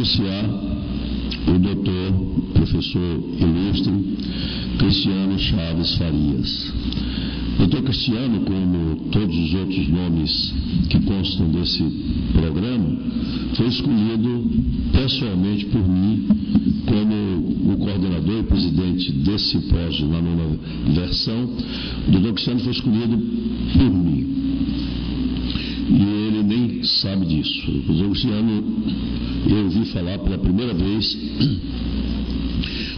anunciar o doutor, professor ilustre, Cristiano Chaves Farias. Doutor Cristiano, como todos os outros nomes que constam desse programa, foi escolhido pessoalmente por mim como o coordenador e presidente desse simpósio na 9ª versão. O doutor Cristiano foi escolhido por mim. E ele nem sabe disso. O doutor Cristiano, eu ouvi falar pela primeira vez,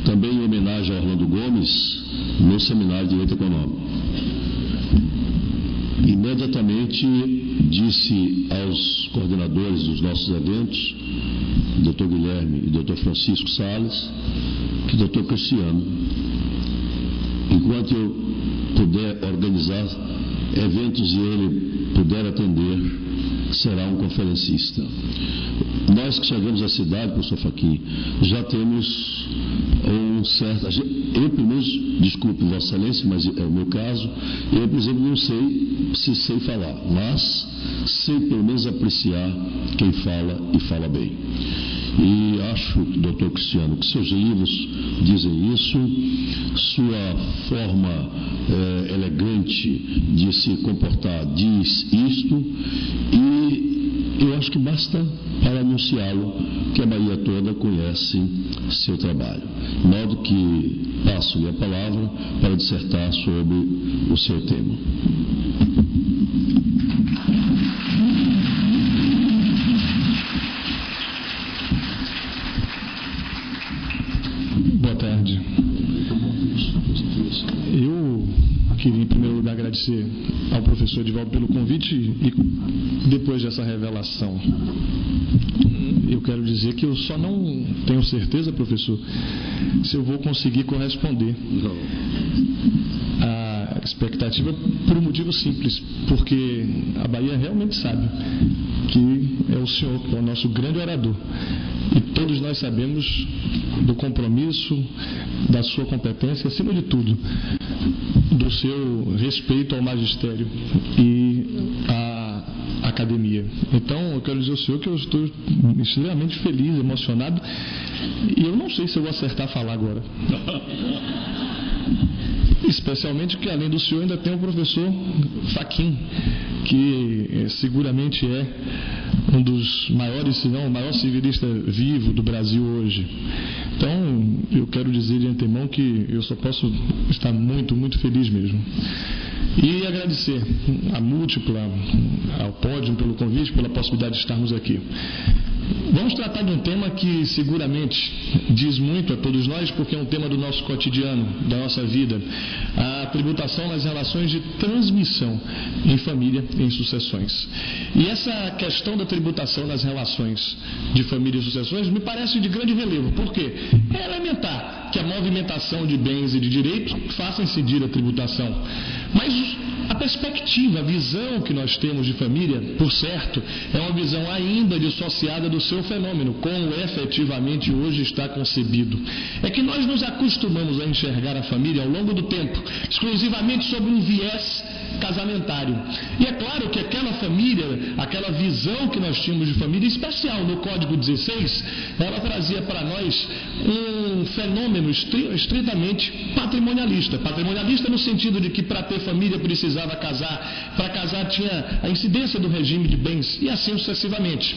também em homenagem a Orlando Gomes, no Seminário de Direito Econômico. Imediatamente disse aos coordenadores dos nossos eventos, Dr. Guilherme e Dr. Francisco Salles, que Dr. Cristiano, enquanto eu puder organizar eventos e ele puder atender, será um conferencista. Nós que chegamos à cidade, professor Fachin, já temos um certo... Eu, pelo menos, desculpe Vossa Excelência, mas é o meu caso, eu, por exemplo, não sei se sei falar, mas sei pelo menos apreciar quem fala e fala bem. E acho, doutor Cristiano, que seus livros dizem isso, sua forma elegante de se comportar diz isto, e eu acho que basta para anunciá-lo que a Bahia toda conhece seu trabalho. De modo que passo-lhe a palavra para dissertar sobre o seu tema. Boa tarde. Eu queria, em primeiro lugar, agradecer ao professor Edivaldo pelo convite e, depois dessa revelação, eu quero dizer que eu só não tenho certeza, professor, se eu vou conseguir corresponder à expectativa por um motivo simples, porque a Bahia realmente sabe que é o senhor que é o nosso grande orador. E todos nós sabemos do compromisso, da sua competência, acima de tudo, do seu respeito ao magistério e à academia. Então, eu quero dizer ao senhor que eu estou extremamente feliz, emocionado, e eu não sei se eu vou acertar a falar agora. Especialmente que, além do senhor, ainda tem o professor Fachin, que seguramente é um dos maiores, se não o maior civilista vivo do Brasil hoje. Então, eu quero dizer de antemão que eu só posso estar muito, muito feliz mesmo. E agradecer a Múltipla, ao Pódium pelo convite, pela possibilidade de estarmos aqui. Vamos tratar de um tema que seguramente diz muito a todos nós, porque é um tema do nosso cotidiano, da nossa vida, a tributação nas relações de transmissão em família e em sucessões. E essa questão da tributação nas relações de família e sucessões me parece de grande relevo, porque é elementar que a movimentação de bens e de direitos faça incidir a tributação. Mas a perspectiva, a visão que nós temos de família, por certo, é uma visão ainda dissociada do seu fenômeno, como efetivamente hoje está concebido. É que nós nos acostumamos a enxergar a família ao longo do tempo, exclusivamente sob um viés casamentário. E é claro que aquela família, aquela visão que nós tínhamos de família, em especial no Código 16, ela trazia para nós um fenômeno estritamente patrimonialista. Patrimonialista no sentido de que para ter família precisava casar, para casar tinha a incidência do regime de bens e assim sucessivamente.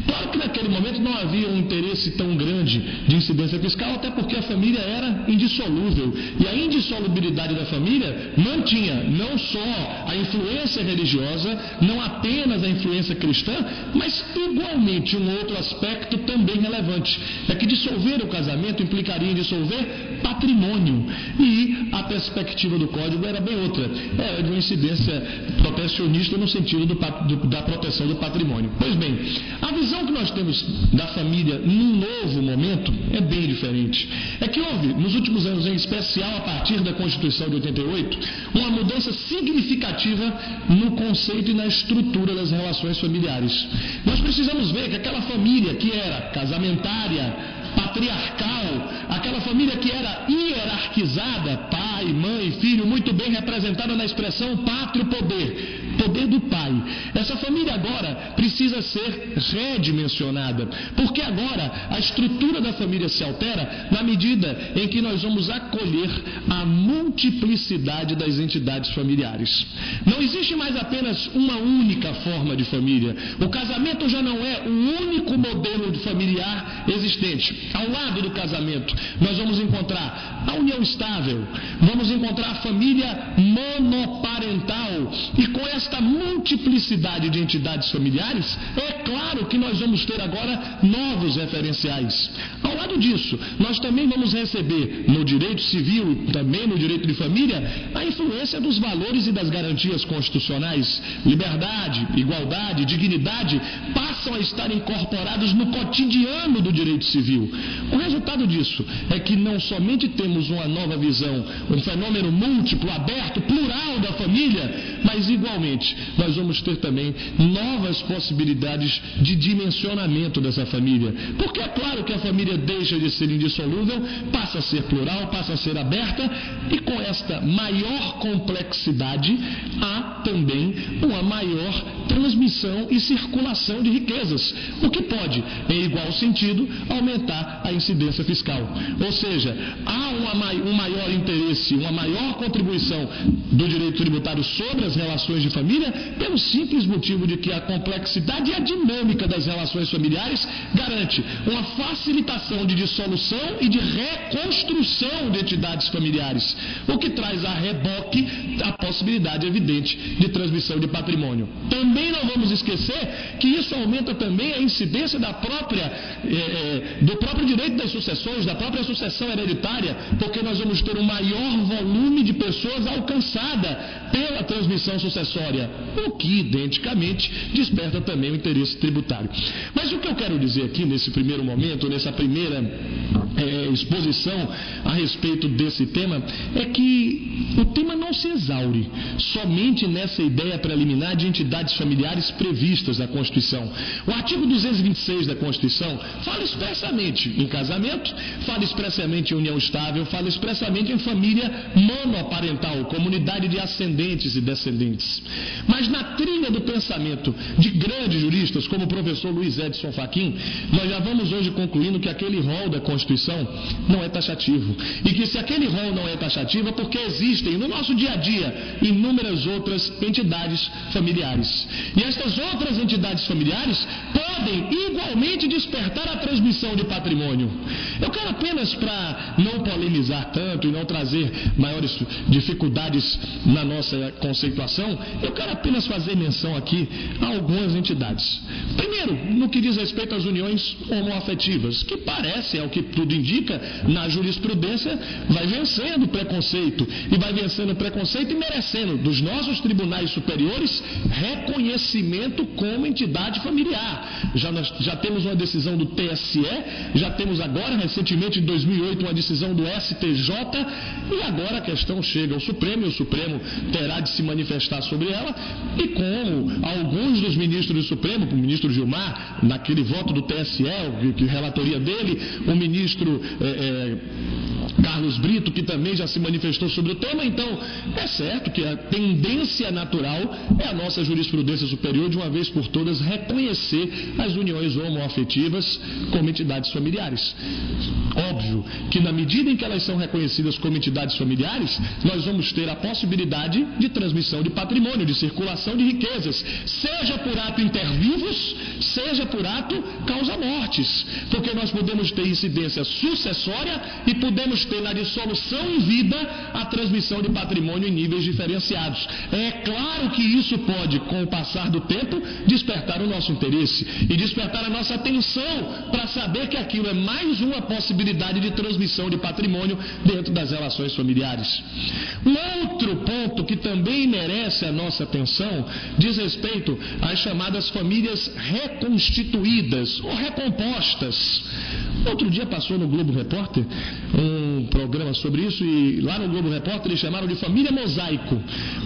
Claro que naquele momento não havia um interesse tão grande de incidência fiscal, até porque a família era indissolúvel. E a indissolubilidade da família mantinha não só a influência religiosa, não apenas a influência cristã, mas igualmente um outro aspecto também relevante. É que dissolver o casamento implicaria em dissolver patrimônio. E a perspectiva do Código era bem outra. Era de uma incidência protecionista no sentido da proteção do patrimônio. Pois bem, a visão que nós temos da família num novo momento é bem diferente. É que houve, nos últimos anos, em especial a partir da Constituição de 88, uma mudança significativa no conceito e na estrutura das relações familiares. Nós precisamos ver que aquela família que era casamentária, patriarcal, aquela família que era hierarquizada, pai, mãe, filho, muito bem representada na expressão pátrio poder, poder do pai. Essa família agora precisa ser redimensionada, porque agora a estrutura da família se altera na medida em que nós vamos acolher a multiplicidade das entidades familiares. Não existe mais apenas uma única forma de família. O casamento já não é o único modelo familiar existente. Ao lado do casamento, nós vamos encontrar a união estável, vamos encontrar a família monoparental, e com esta multiplicidade de entidades familiares, é claro que nós vamos ter agora novos referenciais. Ao lado disso, nós também vamos receber no direito civil, também no direito de família, a influência dos valores e das garantias constitucionais. Liberdade, igualdade, dignidade passam a estar incorporados no cotidiano do direito civil. O resultado disso é que não somente temos uma nova visão, um fenômeno múltiplo, aberto, plural da família, mas igualmente nós vamos ter também novas possibilidades de dimensionamento dessa família. Porque é claro que a família deixa de ser indissolúvel, passa a ser plural, passa a ser aberta, e com esta maior complexidade há também uma maior transmissão e circulação de riquezas, o que pode, em igual sentido, aumentar a incidência fiscal. Ou seja, há um maior interesse, uma maior contribuição do direito tributário sobre as relações de família, pelo simples motivo de que a complexidade e a dinâmica das relações familiares garante uma facilitação de dissolução e de reconstrução de entidades familiares, o que traz a reboque a possibilidade evidente de transmissão de patrimônio. Também não vamos esquecer que isso aumenta também a incidência do próprio direito das sucessões, da própria sucessão hereditária, porque nós vamos ter um maior volume de pessoas alcançada pela transmissão sucessória, o que, identicamente, desperta também o interesse tributário. Mas o que eu quero dizer aqui, nesse primeiro momento, nessa primeira exposição a respeito desse tema, é que o tema não se exaure somente nessa ideia preliminar de entidades familiares previstas na Constituição. O artigo 226 da Constituição fala expressamente em casamento, fala expressamente em união estável, fala expressamente em família monoparental, comunidade de ascendentes e descendentes. Mas na trilha do pensamento de grandes juristas, como o professor Luiz Edson Fachin, nós já vamos hoje concluindo que aquele rol da Constituição não é taxativo. E que se aquele rol não é taxativo é porque existem no nosso dia a dia inúmeras outras entidades familiares. E estas outras entidades familiares podem igualmente despertar a transmissão de patrimônio. Eu quero apenas, para não polemizar tanto e não trazer maiores dificuldades na nossa conceituação, eu quero apenas fazer menção aqui a algumas entidades. Primeiro, no que diz respeito às uniões homoafetivas, que parece, é o que tudo indica, na jurisprudência, vai vencendo o preconceito, e vai vencendo o preconceito e merecendo dos nossos tribunais superiores reconhecimento como entidade familiar. Já temos uma decisão do TSE, já temos agora, recentemente, em 2008, uma decisão do STJ, e agora a questão chega ao Supremo, e o Supremo terá de se manifestar sobre ela, e como alguns dos ministros do Supremo, o ministro Gilmar, naquele voto do TSE, que relatoria dele, o ministro Carlos Brito, que também já se manifestou sobre o tema. Então, é certo que a tendência natural é a nossa jurisprudência superior, de uma vez por todas, reconhecer as uniões homoafetivas como entidades familiares. Óbvio que, na medida em que elas são reconhecidas como entidades familiares, nós vamos ter a possibilidade de transmissão de patrimônio, de circulação de riquezas, seja por ato inter vivos, seja por ato causa-mortes, porque nós podemos ter incidência sucessória e podemos ter na dissolução em vida a transmissão de patrimônio em níveis diferenciados. É claro que isso pode, com o passar do tempo, despertar o nosso interesse e despertar a nossa atenção para saber que aquilo é mais uma possibilidade de transmissão de patrimônio dentro das relações familiares. Um outro ponto que também merece a nossa atenção diz respeito às chamadas famílias reconstituídas ou recompostas. Outro dia passou no Globo Repórter um um programa sobre isso e lá no Globo Repórter eles chamaram de família mosaico.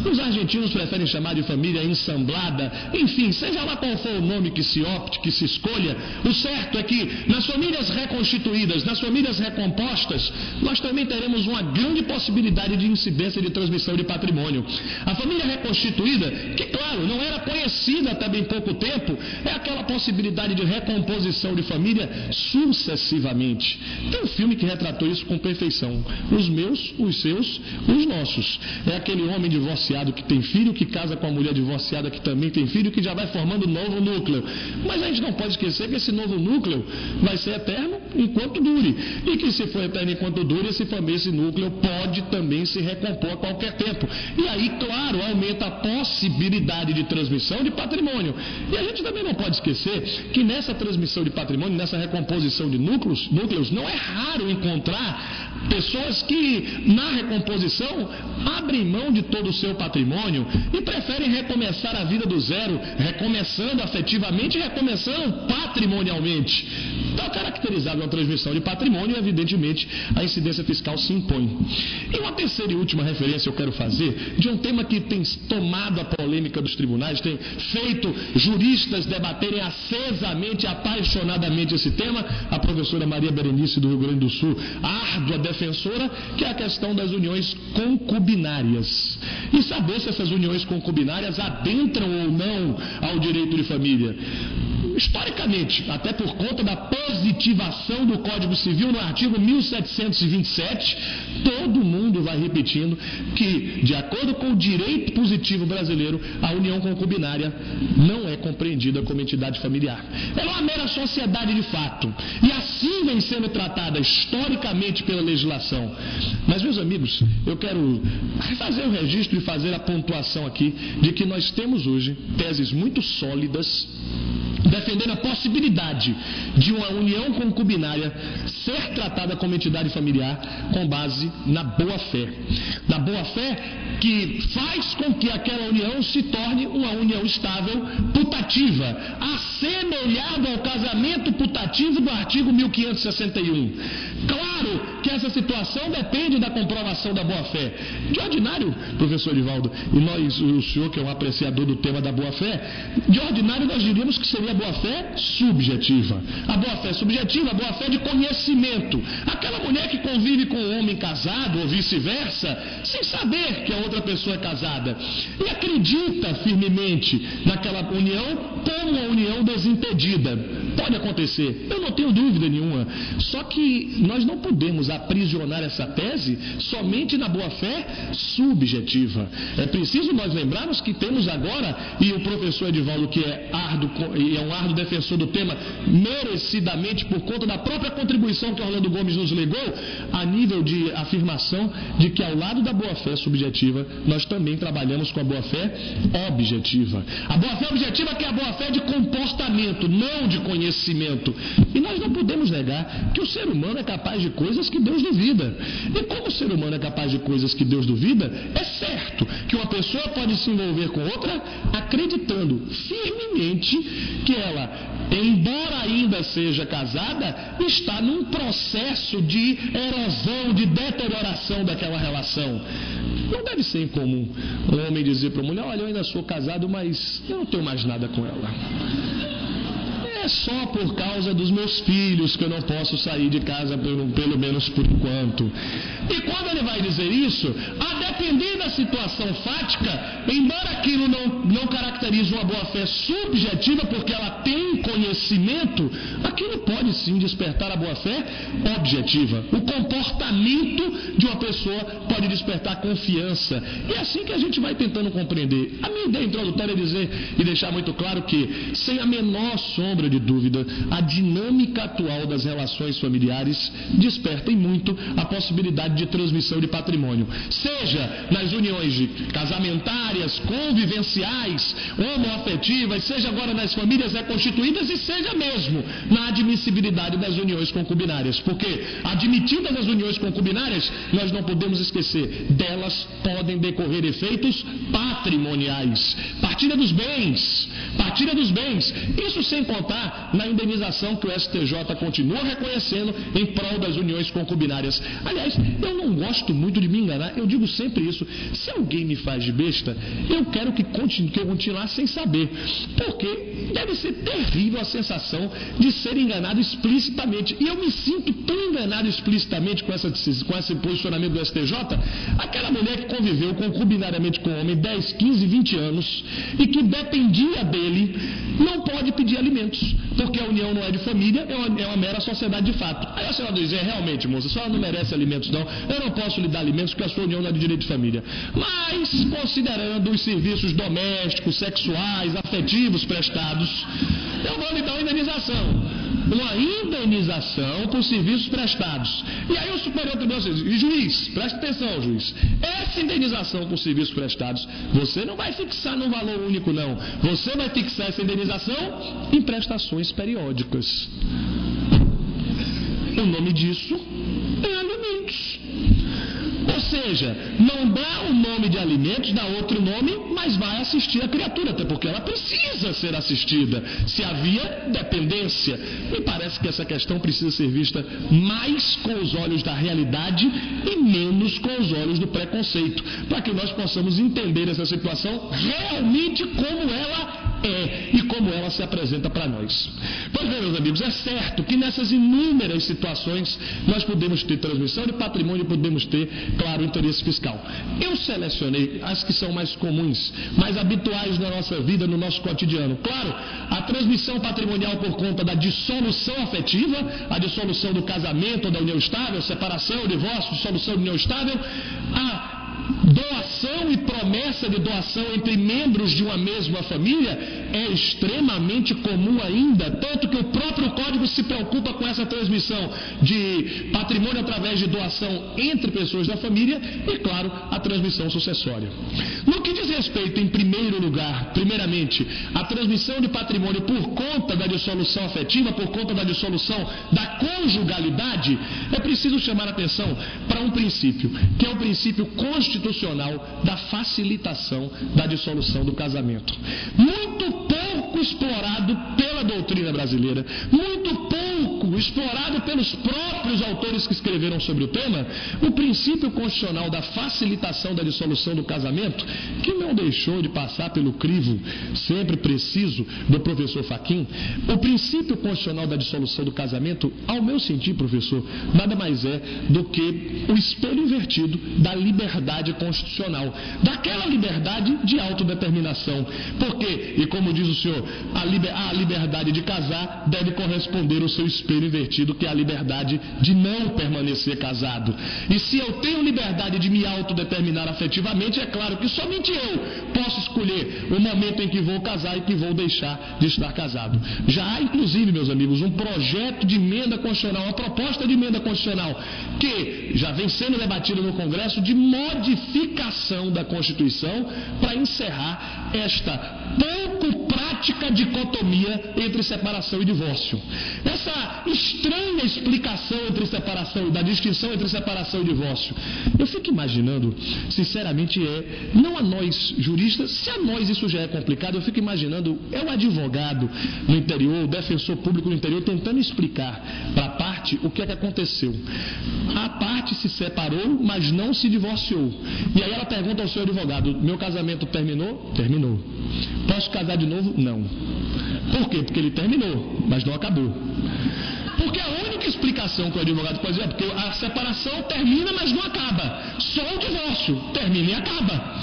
Os argentinos preferem chamar de família ensamblada. Enfim, seja lá qual for o nome que se opte, que se escolha, o certo é que nas famílias reconstituídas, nas famílias recompostas, nós também teremos uma grande possibilidade de incidência de transmissão de patrimônio. A família reconstituída, que claro, não era conhecida até bem pouco tempo, é aquela possibilidade de recomposição de família sucessivamente. Tem um filme que retratou isso com perfeição. Os meus, os seus, os nossos. É aquele homem divorciado que tem filho, que casa com a mulher divorciada que também tem filho, que já vai formando um novo núcleo. Mas a gente não pode esquecer que esse novo núcleo vai ser eterno enquanto dure. E que se for eterno enquanto dure, esse núcleo pode também se recompor a qualquer tempo. E aí, claro, aumenta a possibilidade de transmissão de patrimônio. E a gente também não pode esquecer que nessa transmissão de patrimônio, nessa recomposição de núcleos, não é raro encontrar pessoas que na recomposição abrem mão de todo o seu patrimônio e preferem recomeçar a vida do zero, recomeçando afetivamente e recomeçando patrimonialmente. Então, caracterizado uma transmissão de patrimônio, evidentemente a incidência fiscal se impõe. E uma terceira e última referência eu quero fazer de um tema que tem tomado a polêmica dos tribunais, tem feito juristas debaterem acesamente, apaixonadamente esse tema, a professora Maria Berenice do Rio Grande do Sul, árdua defensora, que é a questão das uniões concubinárias. E saber se essas uniões concubinárias adentram ou não ao direito de família. Historicamente, até por conta da positivação do Código Civil no artigo 1727, todo mundo vai repetindo que, de acordo com o direito positivo brasileiro, a união concubinária não é compreendida como entidade familiar. Ela é uma mera sociedade de fato. E assim vem sendo tratada historicamente pela legislação. Mas, meus amigos, eu quero fazer o registro e fazer a pontuação aqui de que nós temos hoje teses muito sólidas defendendo a possibilidade de uma união concubinária ser tratada como entidade familiar com base na boa-fé. Na boa-fé que faz com que aquela união se torne uma união estável putativa, assemelhada ao casamento putativo do artigo 1561. Claro que essa situação depende da comprovação da boa-fé. De ordinário, professor Edivaldo, e o senhor que é um apreciador do tema da boa-fé, de ordinário nós diríamos que seria a boa-fé subjetiva. A boa-fé subjetiva, a boa-fé de conhecimento. Aquela mulher que convive com um homem casado ou vice-versa, sem saber que a outra pessoa é casada, e acredita firmemente naquela união como uma união desimpedida. Pode acontecer, eu não tenho dúvida nenhuma. Só que nós não podemos aprisionar essa tese somente na boa-fé subjetiva. É preciso nós lembrarmos que temos agora, e o professor Edivaldo, que é um árduo defensor do tema, merecidamente por conta da própria contribuição que Orlando Gomes nos legou, a nível de afirmação de que ao lado da boa-fé subjetiva, nós também trabalhamos com a boa-fé objetiva. A boa-fé objetiva que é a boa-fé de comportamento, não de conhecimento. E nós não podemos negar que o ser humano é capaz de coisas que Deus duvida. E como o ser humano é capaz de coisas que Deus duvida, é certo que uma pessoa pode se envolver com outra acreditando firmemente que ela, embora ainda seja casada, está num processo de erosão, de deterioração daquela relação. Não deve ser incomum um homem dizer para a mulher: olha, eu ainda sou casado, mas eu não tenho mais nada com ela. É só por causa dos meus filhos que eu não posso sair de casa, pelo menos por enquanto. E quando ele vai dizer isso, a depender da situação fática, embora aquilo não caracterize uma boa-fé subjetiva, porque ela tem conhecimento, aquilo pode sim despertar a boa-fé objetiva. O comportamento de uma pessoa pode despertar confiança. E é assim que a gente vai tentando compreender. A minha ideia introdutória é dizer e deixar muito claro que, sem a menor sombra de dúvida, a dinâmica atual das relações familiares desperta em muito a possibilidade de transmissão de patrimônio, seja nas uniões casamentárias, convivenciais, homoafetivas, seja agora nas famílias reconstituídas e seja mesmo na admissibilidade das uniões concubinárias, porque admitidas as uniões concubinárias, nós não podemos esquecer, delas podem decorrer efeitos patrimoniais, partilha dos bens, partilha dos bens, isso sem contar na indenização que o STJ continua reconhecendo em prol das uniões concubinárias. Aliás, eu não gosto muito de me enganar, eu digo sempre isso: se alguém me faz de besta, eu quero que eu continuar sem saber, porque deve ser terrível a sensação de ser enganado explicitamente, e eu me sinto tão enganado explicitamente com esse posicionamento do STJ. Aquela mulher que conviveu concubinariamente com o homem 10, 15, 20 anos e que dependia dele, não pode pedir alimentos, porque a união não é de família, é uma mera sociedade de fato. Aí a senhora diz: realmente, moça, a senhora não merece alimentos não, eu não posso lhe dar alimentos porque a sua união não é de direito de família. Mas, considerando os serviços domésticos, sexuais, afetivos prestados, eu vou lhe dar uma indenização por serviços prestados. E aí o Superior Tribunal diz: juiz, presta atenção, juiz, essa indenização por serviços prestados, você não vai fixar num valor único não, você vai fixar essa indenização em prestações periódicas. O nome disso é alimentos. Ou seja, não dá o nome de alimentos, dá outro nome, mas vai assistir a criatura, até porque ela precisa ser assistida. Se havia dependência, me parece que essa questão precisa ser vista mais com os olhos da realidade e menos com os olhos do preconceito, para que nós possamos entender essa situação realmente como ela é e como ela se apresenta para nós. Pois bem, meus amigos, é certo que nessas inúmeras situações nós podemos ter transmissão de patrimônio e podemos ter, claro, interesse fiscal. Eu selecionei as que são mais comuns, mais habituais na nossa vida, no nosso cotidiano. Claro, a transmissão patrimonial por conta da dissolução afetiva, a dissolução do casamento ou da união estável, separação, divórcio, dissolução de união estável, a doação e promessa de doação entre membros de uma mesma família é extremamente comum ainda, tanto que o próprio Código se preocupa com essa transmissão de patrimônio através de doação entre pessoas da família e, claro, a transmissão sucessória. No que diz respeito, em primeiro lugar, primeiramente, a transmissão de patrimônio por conta da dissolução afetiva, por conta da dissolução da conjugalidade, é preciso chamar a atenção para um princípio, que é o princípio constitucional da facilitação da dissolução do casamento. Muito pouco explorado pela doutrina brasileira, muito pouco explorado pelos próprios autores que escreveram sobre o tema, o princípio constitucional da facilitação da dissolução do casamento, que não deixou de passar pelo crivo sempre preciso do professor Fachin. O princípio constitucional da dissolução do casamento, ao meu sentir, professor, nada mais é do que o espelho invertido da liberdade constitucional, daquela liberdade de autodeterminação. Porque, e como diz o senhor, a liberdade de casar deve corresponder ao seu espelho invertido, que é a liberdade de não permanecer casado. E se eu tenho liberdade de me autodeterminar afetivamente, é claro que somente eu posso escolher o momento em que vou casar e que vou deixar de estar casado. Já há, inclusive, meus amigos, um projeto de emenda constitucional, uma proposta de emenda constitucional, que já vem sendo debatida no Congresso, de modificação da Constituição para encerrar esta pouco prática dicotomia entre separação e divórcio. Essa estranha explicação entre separação, da distinção entre separação e divórcio, eu fico imaginando, sinceramente, não a nós juristas, se a nós isso já é complicado, eu fico imaginando, é o advogado no interior, o defensor público no interior, tentando explicar para a parte o que é que aconteceu. A parte se separou, mas não se divorciou. E aí ela pergunta ao seu advogado: meu casamento terminou? Terminou. Posso casar de novo? Não. Por quê? Porque ele terminou, mas não acabou. Porque a única explicação que o advogado pode dizer é porque a separação termina, mas não acaba. Só o divórcio termina e acaba.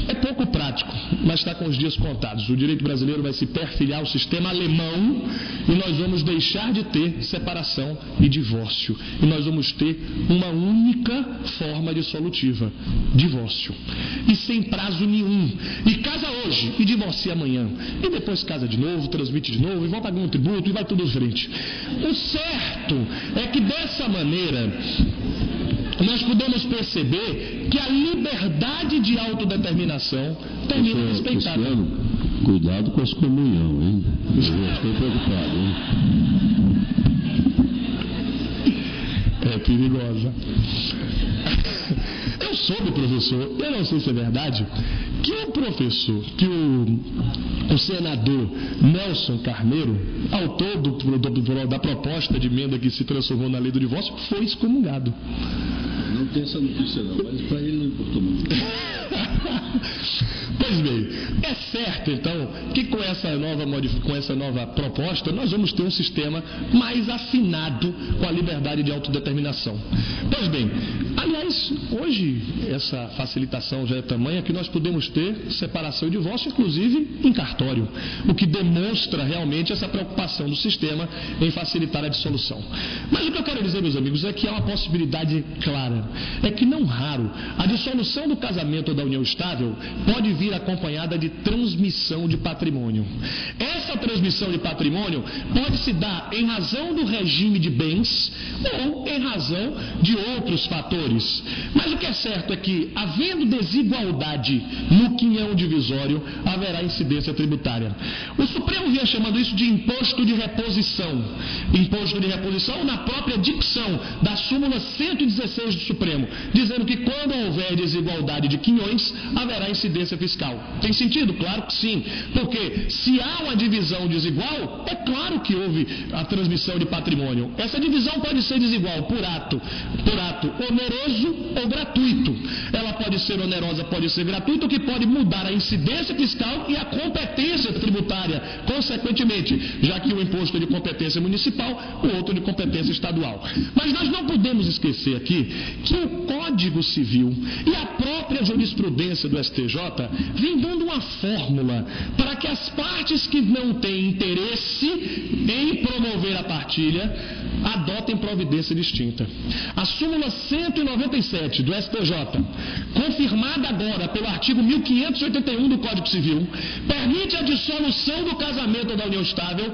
É pouco prático, mas está com os dias contados. O direito brasileiro vai se perfilhar ao sistema alemão e nós vamos deixar de ter separação e divórcio. E nós vamos ter uma única forma dissolutiva: divórcio. E sem prazo nenhum. E casa hoje e divorcia amanhã. E depois casa de novo, transmite de novo, e volta a pagar um tributo e vai tudo em frente. O certo é que dessa maneira nós podemos perceber que a liberdade de autodeterminação termina respeitada. Cuidado com a excomunhão, hein? Eu estou preocupado, hein? É perigosa. Eu soube, professor, eu não sei se é verdade, que o o senador Nelson Carneiro, autor da proposta de emenda que se transformou na lei do divórcio, foi excomungado. Não tem essa notícia não, mas para ele não importou muito. Pois bem, é certo então que com essa nova proposta nós vamos ter um sistema mais afinado com a liberdade de autodeterminação. Pois bem, aliás, hoje essa facilitação já é tamanha que nós podemos ter separação e divórcio, inclusive em cartório, o que demonstra realmente essa preocupação do sistema em facilitar a dissolução. Mas o que eu quero dizer, meus amigos, é que há uma possibilidade clara, é que não raro a dissolução do casamento ou da união estável pode vir acompanhada de transmissão de patrimônio. Essa transmissão de patrimônio pode se dar em razão do regime de bens ou em razão de outros fatores. Mas o que é certo é que, havendo desigualdade no quinhão divisório, haverá incidência tributária. O Supremo vinha chamando isso de imposto de reposição. Imposto de reposição na própria dicção da súmula 116 do Supremo, dizendo que quando houver desigualdade de quinhões, haverá incidência fiscal. Tem sentido? Claro que sim. Porque se há uma divisão desigual, é claro que houve a transmissão de patrimônio. Essa divisão pode ser desigual por ato oneroso ou gratuito. Ela pode ser onerosa, pode ser gratuita, o que pode mudar a incidência fiscal e a competência tributária, consequentemente, já que o imposto é de competência municipal, o outro de competência estadual. Mas nós não podemos esquecer aqui que o Código Civil e a própria jurisprudência do STJ vem dando uma fórmula para que as partes que não têm interesse em promover a partilha adotem providência distinta. A súmula 197 do STJ, confirmada agora pelo artigo 1581 do Código Civil, permite a dissolução do casamento ou da união estável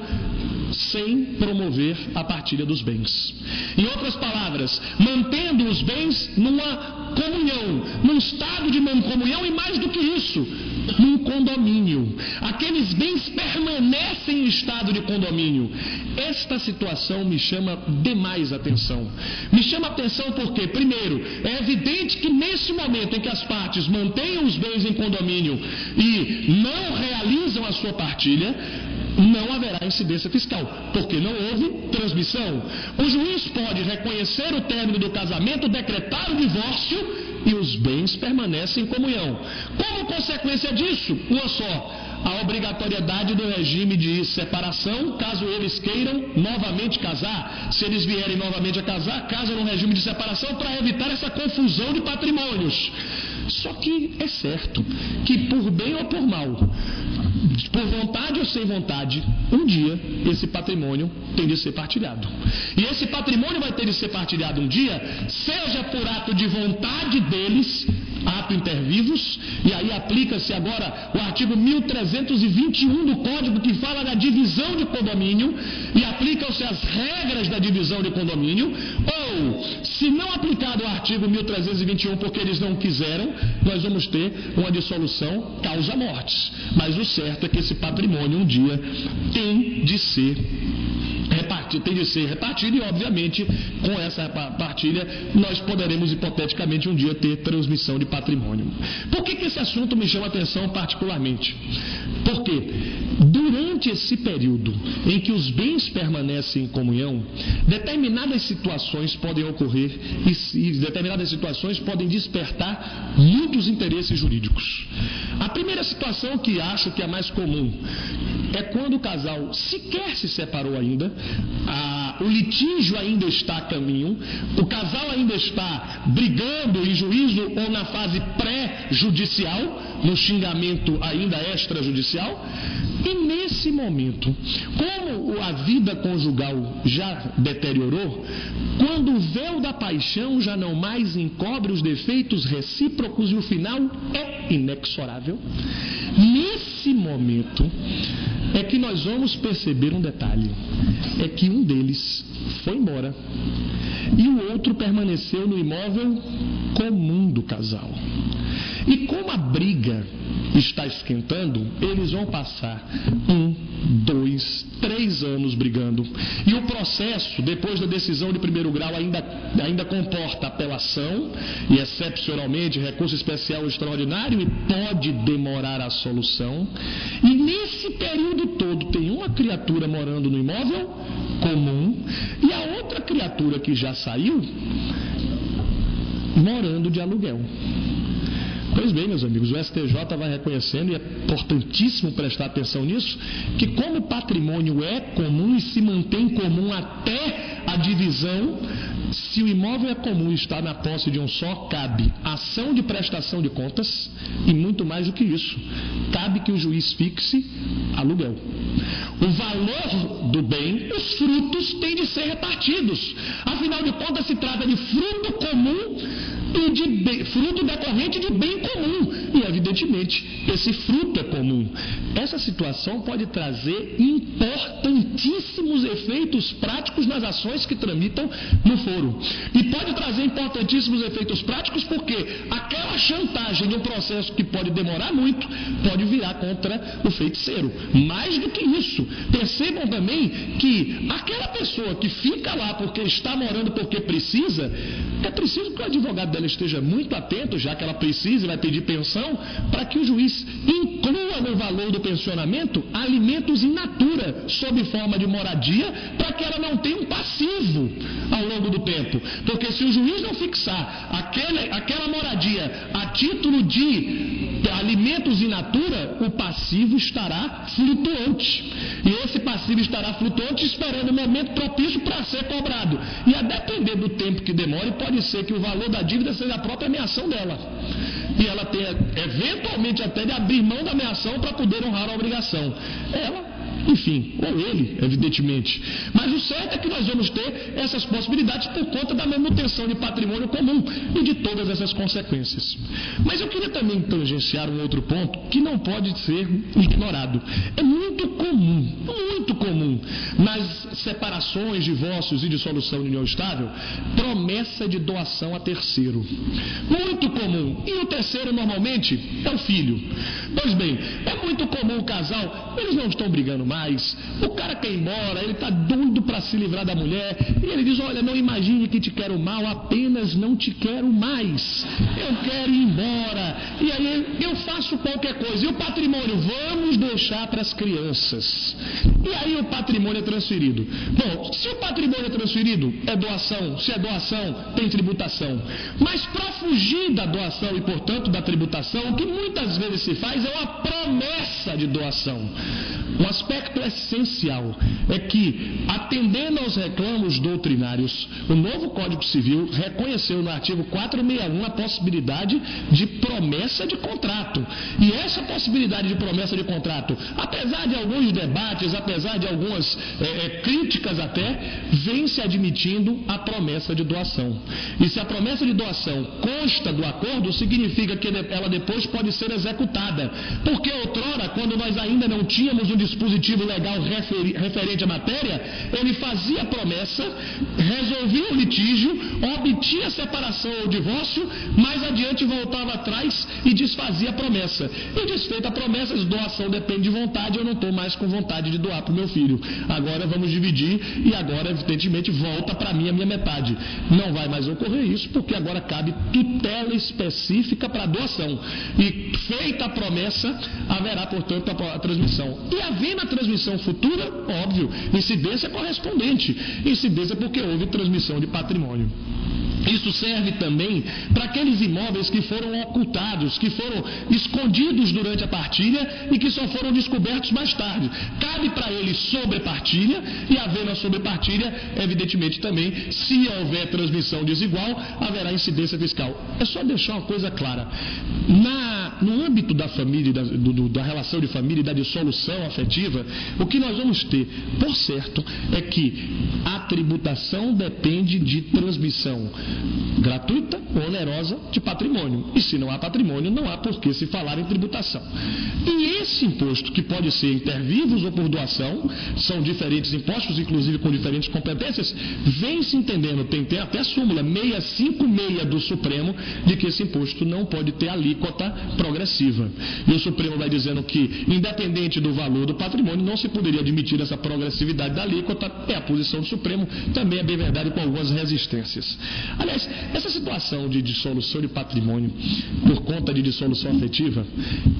sem promover a partilha dos bens. Em outras palavras, mantendo os bens numa comunhão, num estado de mancomunhão e mais do que isso, num condomínio. Aqueles bens permanecem em estado de condomínio. Esta situação me chama demais atenção. Me chama atenção porque, primeiro, é evidente que nesse momento em que as partes mantenham os bens em condomínio e não realizam a sua partilha, não haverá incidência fiscal, porque não houve transmissão. O juiz pode reconhecer o término do casamento, decretar o divórcio e os bens permanecem em comunhão. Como consequência disso, uma só, a obrigatoriedade do regime de separação, caso eles queiram novamente casar. Se eles vierem novamente a casar, casam no regime de separação para evitar essa confusão de patrimônios. Só que é certo que, por bem ou por mal, por vontade ou sem vontade, um dia esse patrimônio tem de ser partilhado. E esse patrimônio vai ter de ser partilhado um dia, seja por ato de vontade deles, ato inter vivos, e aí aplica-se agora o artigo 1321 do Código, que fala da divisão de condomínio, e aplicam-se as regras da divisão de condomínio, ou, se não aplicado o artigo 1321 porque eles não quiseram, nós vamos ter uma dissolução causa-mortes. Mas o certo é que esse patrimônio um dia tem de ser repartido e, obviamente, com essa partilha, nós poderemos, hipoteticamente, um dia ter transmissão de patrimônio. Por que esse assunto me chama a atenção particularmente? Porque, durante esse período em que os bens permanecem em comunhão, determinadas situações podem ocorrer e determinadas situações podem despertar muitos interesses jurídicos. A primeira situação, que acho que é a mais comum, é quando o casal sequer se separou ainda, o litígio ainda está a caminho, o casal ainda está brigando em juízo ou na fase pré-judicial, no xingamento ainda extrajudicial, e nesse momento, como a vida conjugal já deteriorou, quando o véu da paixão já não mais encobre os defeitos recíprocos e o final é inexorável, nesse momento é que nós vamos perceber um detalhe, é que um deles foi embora e o outro permaneceu no imóvel comum do casal. E como a briga está esquentando, eles vão passar 1, 2, 3 anos brigando. E o processo processo, depois da decisão de primeiro grau, ainda comporta apelação e, excepcionalmente, recurso especial extraordinário, e pode demorar a solução. E nesse período todo tem uma criatura morando no imóvel comum e a outra criatura que já saiu morando de aluguel. Pois bem, meus amigos, o STJ vai reconhecendo, e é importantíssimo prestar atenção nisso, que como o patrimônio é comum e se mantém comum até a divisão, se o imóvel é comum e está na posse de um só, cabe ação de prestação de contas e muito mais do que isso, cabe que o juiz fixe aluguel. O valor do bem, os frutos têm de ser repartidos. Afinal de contas, se trata de fruto comum e de fruto decorrente de bem comum. E, evidentemente, esse fruto é comum. Essa situação pode trazer importantíssimos efeitos práticos nas ações que tramitam no foro. E pode trazer importantíssimos efeitos práticos porque aquela chantagem de um processo que pode demorar muito, pode virar contra o feiticeiro. Mais do que isso, percebam também que aquela pessoa que fica lá porque está morando porque precisa, é preciso que o advogado dela esteja muito atento, já que ela precisa e vai pedir pensão, para que o juiz inclua no valor do pensionamento alimentos in natura, sob forma de moradia, para que ela não tenha um passivo ao longo do tempo. Porque se o juiz não fixar aquela moradia a título de alimentos in natura, o passivo estará flutuante. E esse passivo estará flutuante esperando o momento propício para ser cobrado. E a depender do tempo que demore, pode ser que o valor da dívida seja a própria ameação dela. E ela tenha, eventualmente, até de abrir mão da ameação para poder honrar a obrigação. Ela, enfim, ou ele, evidentemente. Mas o certo é que nós vamos ter essas possibilidades por conta da manutenção de patrimônio comum e de todas essas consequências. Mas eu queria também tangenciar um outro ponto que não pode ser ignorado. É muito comum nas separações, divórcios e dissolução de união estável, promessa de doação a terceiro. Muito comum. E o terceiro, normalmente, é o filho. Pois bem, é muito comum o casal, eles não estão brigando mais, o cara quer ir embora, ele está doido para se livrar da mulher, e ele diz: olha, não imagine que te quero mal, apenas não te quero mais, eu quero ir embora, e aí eu faço qualquer coisa, e o patrimônio, vamos deixar para as crianças, e aí o patrimônio é transferido. Bom, se o patrimônio é transferido, é doação, se é doação, tem tributação, mas para fugir da doação e, portanto, da tributação, o que muitas vezes se faz é uma promessa de doação. Um aspecto essencial é que, atendendo aos reclamos doutrinários, o novo Código Civil reconheceu no artigo 461 a possibilidade de promessa de contrato. E essa possibilidade de promessa de contrato, apesar de alguns debates, apesar de algumas críticas até, vem se admitindo a promessa de doação. E se a promessa de doação consta do acordo, significa que ela depois pode ser executada. Porque outrora, quando nós ainda não tínhamos um dispositivo legal referente à matéria, ele fazia a promessa, resolvia o litígio, obtinha a separação ou o divórcio, mais adiante voltava atrás e desfazia a promessa. E desfeita a promessa, doação depende de vontade, eu não estou mais com vontade de doar para o meu filho. Agora vamos dividir e agora, evidentemente, volta para mim a minha metade. Não vai mais ocorrer isso, porque agora cabe tutela específica para a doação. E feita a promessa, haverá, portanto, a transmissão. E havendo a transmissão futura, óbvio, incidência correspondente. Incidência porque houve transmissão de patrimônio. Isso serve também para aqueles imóveis que foram ocultados, que foram escondidos durante a partilha e que só foram descobertos mais tarde. Cabe para eles sobrepartilha e, havendo a sobrepartilha, evidentemente também, se houver transmissão desigual, haverá incidência fiscal. É só deixar uma coisa clara. No âmbito da família, da relação de família e da dissolução afetiva, o que nós vamos ter, por certo, é que a tributação depende de transmissão gratuita ou onerosa de patrimônio. E se não há patrimônio, não há por que se falar em tributação. E esse imposto, que pode ser intervivos ou por doação, são diferentes impostos, inclusive com diferentes competências, vem se entendendo, tem até a súmula 656 do Supremo, de que esse imposto não pode ter alíquota progressiva. progressiva. E o Supremo vai dizendo que, independente do valor do patrimônio, não se poderia admitir essa progressividade da alíquota. É a posição do Supremo, também é bem verdade, com algumas resistências. Aliás, essa situação de dissolução de patrimônio por conta de dissolução afetiva,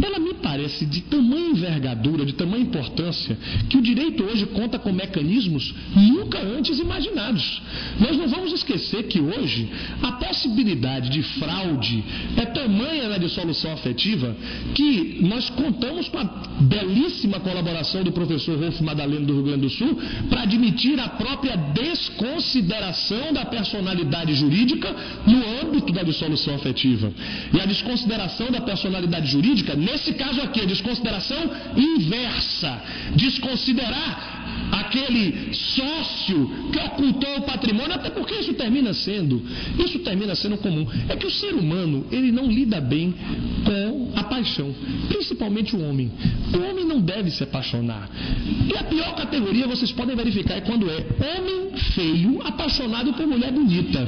ela me parece de tamanha envergadura, de tamanha importância, que o direito hoje conta com mecanismos nunca antes imaginados. Nós não vamos esquecer que hoje a possibilidade de fraude é tamanha na dissolução afetiva que nós contamos com a belíssima colaboração do professor Rolf Madaleno do Rio Grande do Sul para admitir a própria desconsideração da personalidade jurídica no âmbito da dissolução afetiva. E a desconsideração da personalidade jurídica, nesse caso aqui, a desconsideração inversa, desconsiderar aquele sócio que ocultou o patrimônio, até porque isso termina sendo comum. É que o ser humano, ele não lida bem com a paixão, principalmente o homem. O homem não deve se apaixonar. E a pior categoria, vocês podem verificar, é quando é homem feio apaixonado por mulher bonita.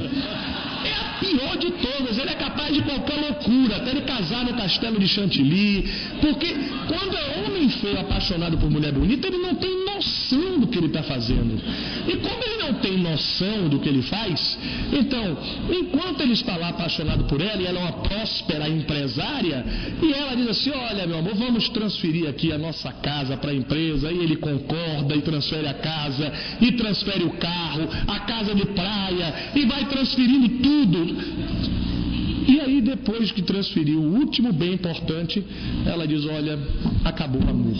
É a pior de todas. Ele é capaz de qualquer loucura, até ele casar no castelo de Chantilly, porque quando é homem feio apaixonado por mulher bonita, ele não tem noção do que ele está fazendo. E como ele não tem noção do que ele faz, então, enquanto ele está lá apaixonado por ela, e ela é uma próspera empresária, e ela diz assim: olha, meu amor, vamos transferir aqui a nossa casa para a empresa, e ele concorda e transfere a casa, e transfere o carro, a casa de praia, e vai transferindo tudo. E aí, depois que transferiu o último bem importante, ela diz: olha, acabou o amor,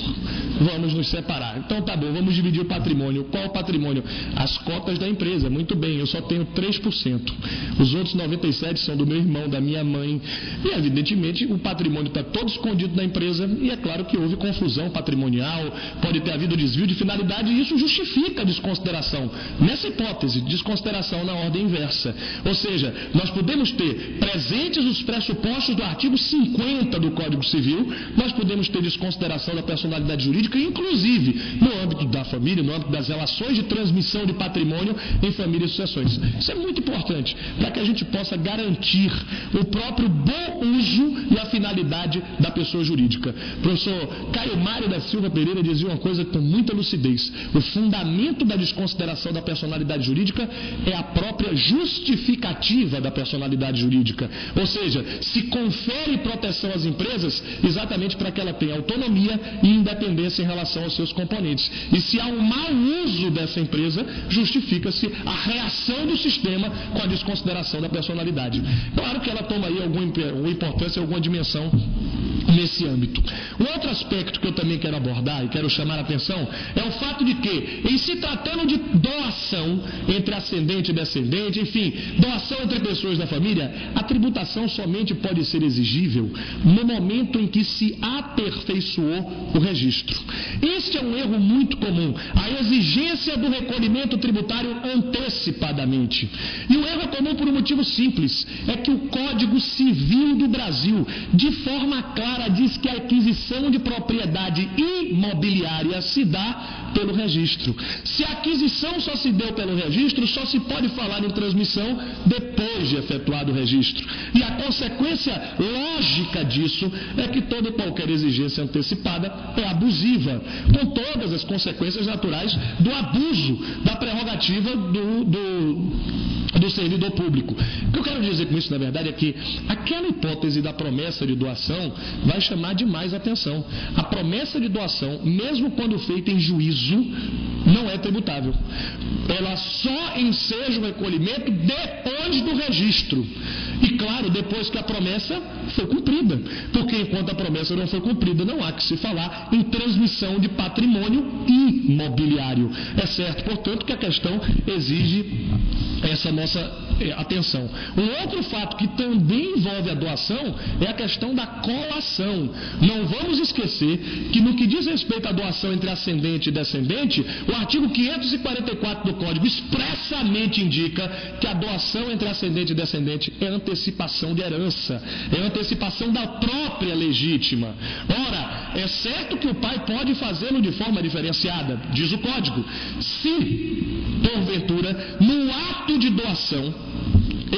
vamos nos separar. Então tá bom, vamos dividir o patrimônio. Qual o patrimônio? As cotas da empresa. Muito bem, eu só tenho 3%. Os outros 97% são do meu irmão, da minha mãe. E evidentemente o patrimônio está todo escondido na empresa, e é claro que houve confusão patrimonial, pode ter havido desvio de finalidade, e isso justifica a desconsideração. Nessa hipótese, desconsideração na ordem inversa. Ou seja, nós podemos ter presentes os pressupostos do artigo 50 do Código Civil, nós podemos ter desconsideração da personalidade jurídica, inclusive no âmbito da família, no âmbito das relações de transmissão de patrimônio em família e sucessões. Isso é muito importante para que a gente possa garantir o próprio bom uso e a finalidade da pessoa jurídica. O professor Caio Mário da Silva Pereira dizia uma coisa com muita lucidez: o fundamento da desconsideração da personalidade jurídica é a própria justificativa da personalidade jurídica. Ou seja, se confere proteção às empresas exatamente para que ela tenha autonomia e independência em relação aos seus componentes. E se há um mau uso dessa empresa, justifica-se a reação do sistema com a desconsideração da personalidade. Claro que ela toma aí alguma importância, alguma dimensão nesse âmbito. Um outro aspecto que eu também quero abordar e quero chamar a atenção é o fato de que, em se tratando de doação entre ascendente e descendente, enfim, doação entre pessoas da família, a tributação somente pode ser exigível no momento em que se aperfeiçoou o registro. Este é um erro muito comum, a exigência do recolhimento tributário antecipadamente. E o erro é comum por um motivo simples: é que o Código Civil do Brasil, de forma clara, diz que a aquisição de propriedade imobiliária se dá pelo registro. Se a aquisição só se deu pelo registro, só se pode falar em transmissão depois de efetuado o registro. E a consequência lógica disso é que toda e qualquer exigência antecipada é abusiva, com todas as consequências naturais do abuso da prerrogativa do servidor público. O que eu quero dizer com isso, na verdade, é que aquela hipótese da promessa de doação vai chamar demais atenção. A promessa de doação, mesmo quando feita em juízo, não é tributável. Ela só enseja o recolhimento depois do registro. E claro, depois que a promessa foi cumprida. Porque enquanto a promessa não foi cumprida, não há que se falar em transmissão de patrimônio imobiliário. É certo, portanto, que a questão exige essa nossa atenção. Um outro fato que também envolve a doação é a questão da colação. Não vamos esquecer que, no que diz respeito à doação entre ascendente e descendente, o artigo 544 do Código expressamente indica que a doação entre ascendente e descendente é antecipação de herança, é antecipação da própria legítima. Ora, é certo que o pai pode fazê-lo de forma diferenciada, diz o Código, se, porventura, no ato de doação,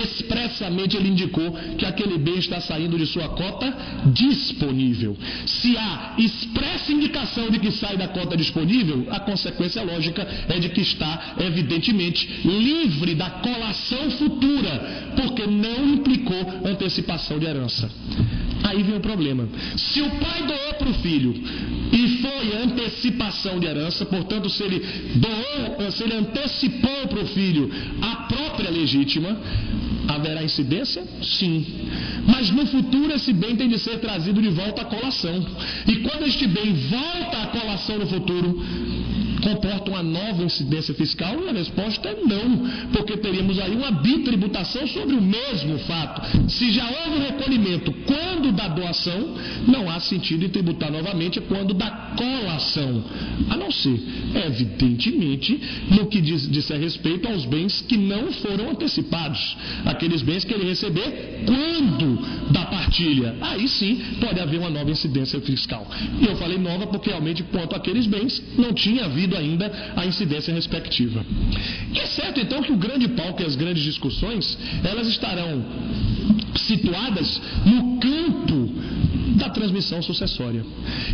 expressamente ele indicou que aquele bem está saindo de sua cota disponível. Se há expressa indicação de que sai da cota disponível, a consequência lógica é de que está, evidentemente, livre da colação futura, porque não implicou antecipação de herança. Aí vem o problema. Se o pai doou para o filho e foi antecipação de herança, portanto, se ele antecipou para o filho a própria legítima, haverá incidência? Sim. Mas no futuro esse bem tem de ser trazido de volta à colação. E quando este bem volta à colação no futuro, comporta uma nova incidência fiscal? E a resposta é não, porque teríamos aí uma bitributação sobre o mesmo fato. Se já houve recolhimento quando da doação, não há sentido em tributar novamente quando da colação, a não ser, evidentemente, no que disser respeito aos bens que não foram antecipados, aqueles bens que ele receber quando da partilha. Aí sim pode haver uma nova incidência fiscal. E eu falei nova porque realmente quanto àqueles bens não tinha havido ainda a incidência respectiva. E é certo então que o grande palco e as grandes discussões, elas estarão situadas no campo da transmissão sucessória.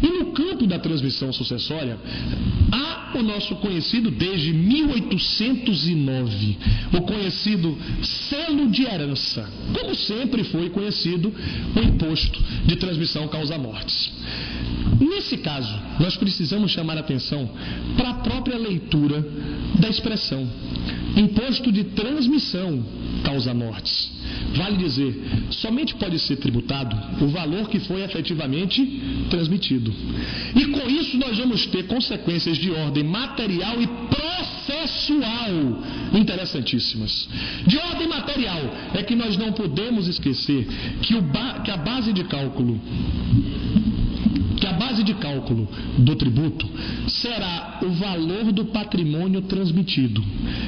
E no campo da transmissão sucessória, há o nosso conhecido desde 1809, o conhecido selo de herança, como sempre foi conhecido o imposto de transmissão causa-mortes. Nesse caso, nós precisamos chamar a atenção para a própria leitura da expressão imposto de transmissão causa-mortes. Vale dizer, somente pode ser tributado o valor que foi efetivamente transmitido. E com isso nós vamos ter consequências de ordem material e processual interessantíssimas. De ordem material é que nós não podemos esquecer que a base de cálculo do tributo será o valor do patrimônio transmitido.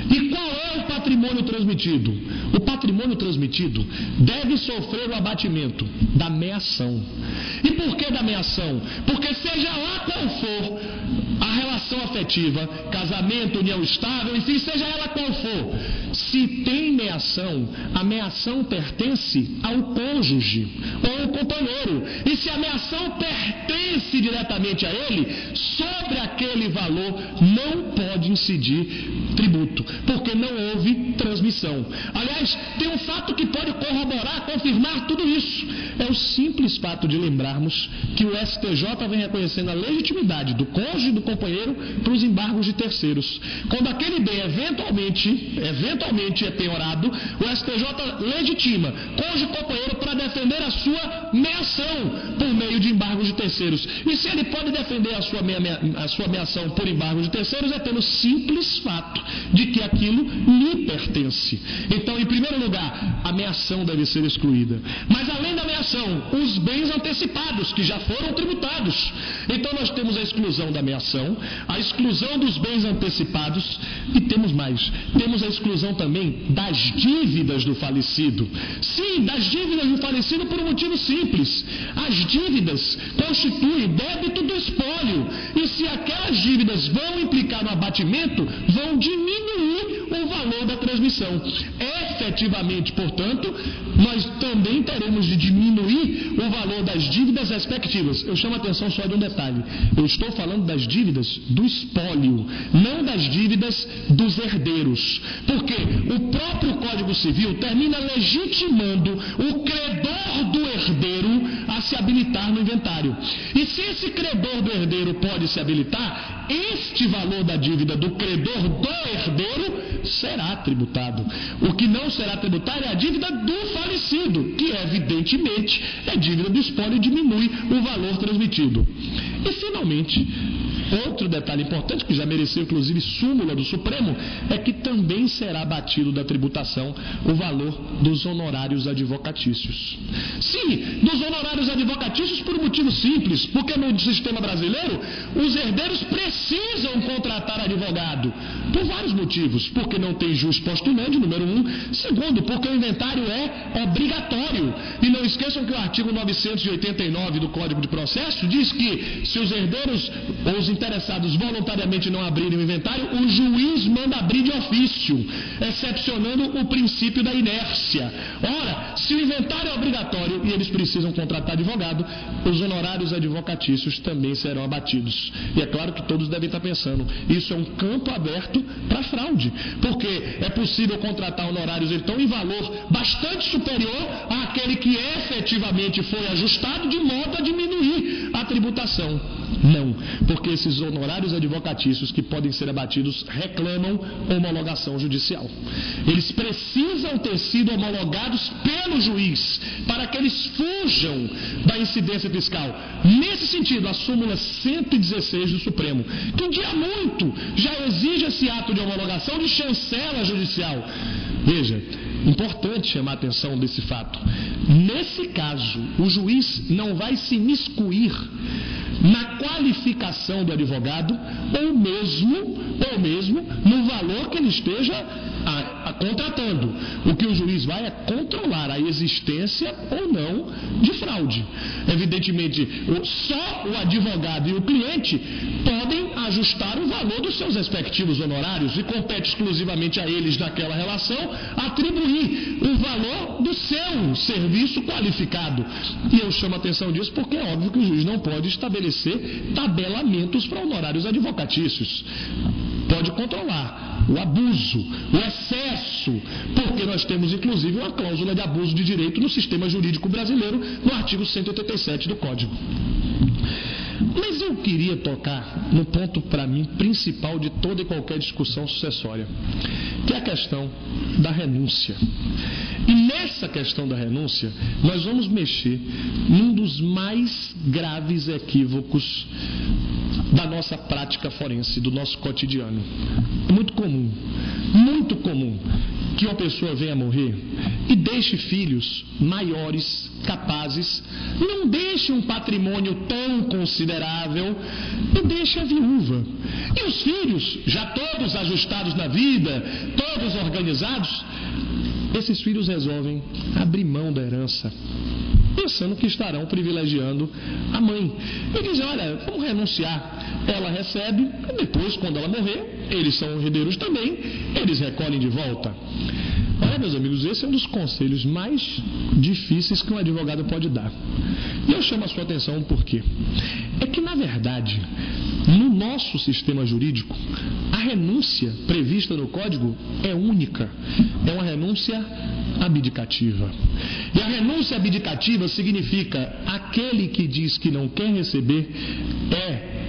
E qual é o patrimônio transmitido? O patrimônio transmitido deve sofrer o abatimento da meação. E por que da meação? Porque seja lá qual for a relação afetiva, casamento, união estável, enfim, seja ela qual for, se tem meação, a meação pertence ao cônjuge ou ao companheiro. E se a meação pertence diretamente a ele, sobre aquele valor não pode incidir tributo, porque não houve transmissão. Aliás, tem um fato que pode corroborar, confirmar tudo isso. É o simples fato de lembrarmos que o STJ vem reconhecendo a legitimidade do cônjuge e do companheiro para os embargos de terceiros. Quando aquele bem eventualmente é penhorado, o STJ legitima cônjuge e companheiro para defender a sua meação por meio de embargos de terceiros. E se ele pode defender a sua meação por embargo de terceiros, é pelo simples fato de que aquilo lhe pertence. Então, em primeiro lugar, a meação deve ser excluída. Mas além da meação, os bens antecipados, que já foram tributados. Então nós temos a exclusão da meação, a exclusão dos bens antecipados e temos mais. Temos a exclusão também das dívidas do falecido. Sim, das dívidas do falecido por um motivo simples. As dívidas constituem débito do espólio. E se aquelas dívidas vão implicar no abatimento, vão diminuir o valor da transmissão. Efetivamente, portanto, nós também teremos de diminuir o valor das dívidas respectivas. Eu chamo a atenção só de um detalhe. Eu estou falando das dívidas do espólio, não das dívidas dos herdeiros. Porque o próprio Código Civil termina legitimando o credor do herdeiro a se habilitar no inventário. E se esse credor do herdeiro pode se habilitar, este valor da dívida do credor do herdeiro será tributado. O que não será tributado é a dívida do falecido, que evidentemente é dívida do espólio e diminui o valor transmitido. E finalmente, outro detalhe importante, que já mereceu inclusive súmula do Supremo, é que também será abatido da tributação o valor dos honorários advocatícios. Sim, dos honorários advocatícios por um motivo simples, porque no sistema brasileiro os herdeiros precisam contratar advogado, por vários motivos. Porque não tem jus postulante, número 1. Segundo, porque o inventário é obrigatório. E não esqueçam que o artigo 989 do Código de Processo diz que se os herdeiros ou os interessados voluntariamente não abrirem o inventário, o juiz manda abrir de ofício, excepcionando o princípio da inércia. Ora, se o inventário é obrigatório e eles precisam contratar advogado, os honorários advocatícios também serão abatidos. E é claro que todos devem estar pensando, isso é um campo aberto para fraude, porque é possível contratar honorários então em valor bastante superior àquele que efetivamente foi ajustado, de modo a diminuir a tributação. Não, porque esses honorários advocatícios que podem ser abatidos reclamam homologação judicial. Eles precisam ter sido homologados pelo juiz para que eles fujam da incidência fiscal. Nesse sentido, a súmula 116 do Supremo, que um dia muito já exige esse ato de homologação de chancela judicial. Veja, importante chamar a atenção desse fato. Nesse caso, o juiz não vai se miscuir na qualificação do advogado ou mesmo no valor que ele esteja contratando. O que o juiz vai é controlar a existência ou não de fraude. Evidentemente, só o advogado e o cliente podem ajustar o valor dos seus respectivos honorários e compete exclusivamente a eles naquela relação atribuir o valor do seu serviço qualificado. E eu chamo a atenção disso porque é óbvio que o juiz não pode estabelecer tabelamentos para honorários advocatícios. Pode controlar o abuso, o excesso, porque nós temos inclusive uma cláusula de abuso de direito no sistema jurídico brasileiro, no artigo 187 do Código. Mas eu queria tocar no ponto, para mim, principal de toda e qualquer discussão sucessória, que é a questão da renúncia. E nessa questão da renúncia, nós vamos mexer num dos mais graves equívocos da nossa prática forense, do nosso cotidiano. É muito comum que uma pessoa venha morrer e deixe filhos maiores, capazes, não deixe um patrimônio tão considerável e deixe a viúva. E os filhos, já todos ajustados na vida, todos organizados, esses filhos resolvem abrir mão da herança, pensando que estarão privilegiando a mãe. E dizem, olha, vamos renunciar. Ela recebe, e depois, quando ela morrer, eles são herdeiros também, eles recolhem de volta. Olha, meus amigos, esse é um dos conselhos mais difíceis que um advogado pode dar. E eu chamo a sua atenção por quê? É que, na verdade, no nosso sistema jurídico, a renúncia prevista no Código é única. É uma renúncia abdicativa. E a renúncia abdicativa significa aquele que diz que não quer receber